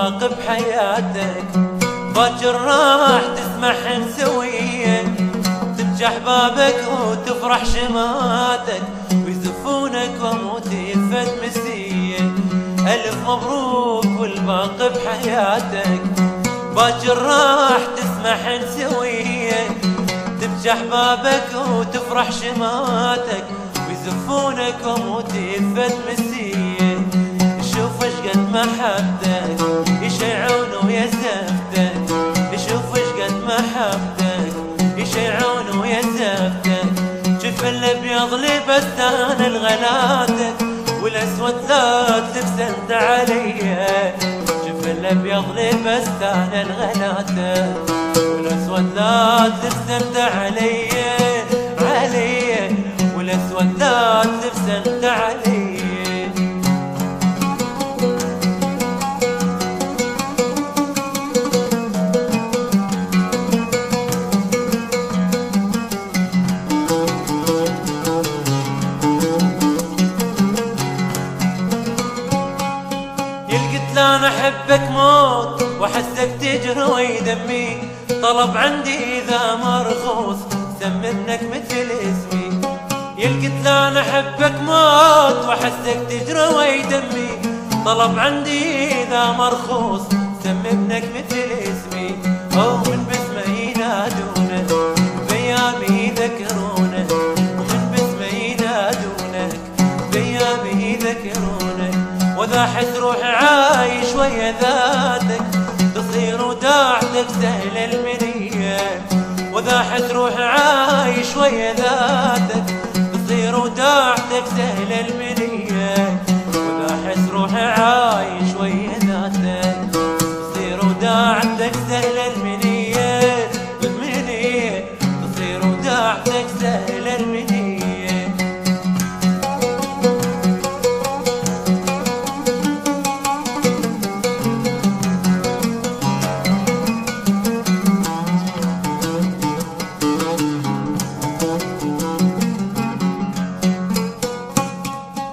والباقي بحياتك. باكر راح تسمح سوية تنجح بابك وتفرح شماتك، ويزفونك واموت يفد مسية. ألف مبروك والباقي بحياتك. باكر راح تسمح سوية تنجح بابك وتفرح شماتك، ويزفونك واموت يفد مسية. شوف اش قد محبتك يشيعون ويا زفتك، شوف اش قد محبتك يشيعون ويا زفتك. شوف الابيض لبستان الغلاتك، والاسود لا تلبسنت عليا. شوف الابيض لبستان الغلاتك، والاسود لا تلبسنت عليا عليا، والاسود لا تلبسنت عليا. لا انا احبك موت واحسك تجري دمي، طلب عندي اذا مرخوص سمنك مثل اسمي. يلقيت لا انا احبك موت واحسك تجري دمي، طلب عندي اذا مرخوص سمنك مثل اسمي. او من باسمه ينادونك بايامي يذكرونك، ومن باسمه ينادونك بايامي يذكرونك. واذا احس روحي عايش ويا ذاتك تصير وداعتك سهل المنية. واذا احس روحي عايش ويا ذاتك تصير وداعتك سهل المنية. واذا احس روحي عايش ويا ذاتك تصير وداعتك سهل المنية. المنية تصير وداعتك سهل المنية.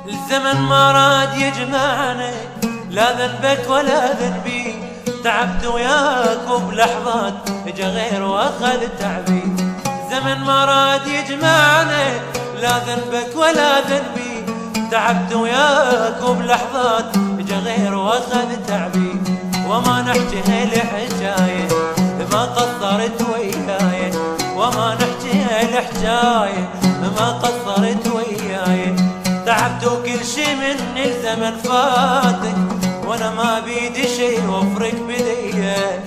الزمن ما راد يجمعنا، لا ذنبك ولا ذنبي. تعبت وياك وبلحظات اجا غير واخذ تعبي. الزمن ما راد يجمعنا، لا ذنبك ولا ذنبي. تعبت وياك وبلحظات اجا غير واخذ تعبي. وما نحكي لحكاية ما قصرت وياي، وما نحكي لحكاية ما قصرت وياي. تعبت وكل شي من الزمن فاتك، وانا ما بيدي شي وفرق بديه.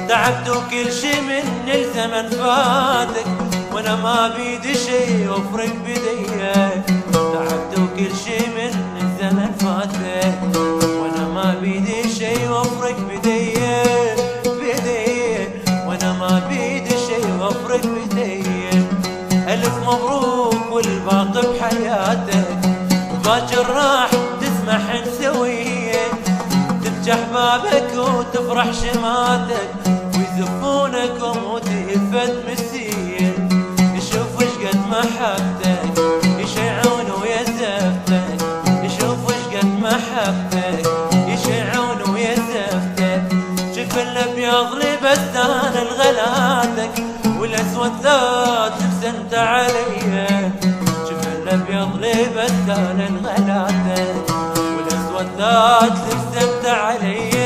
تعبت وكل شي من الزمن فاتك، وانا ما بيدي شي وفرق بديه. تعبت وكل شي من الزمن فاتك، وانا ما بيدي شي وفرق بديه بديه، وانا ما بيدي شي وفرق بديه. الف مبروك والباقي بحياتك. باكر راح تسمح سوية تنجح بابك وتفرح شماتك، ويزفونك واموت يفد مسية. يشوف اش قد محبتك يشيعون ويا زفتك، يشوف اش قد محبتك يشيعون ويا زفتك. شوف الابيض لبستان الغلاتك، والاسود ذات لبسنت عليا. الابيض لبستان الغلاتك، والاسود ذات لبسنت عليا.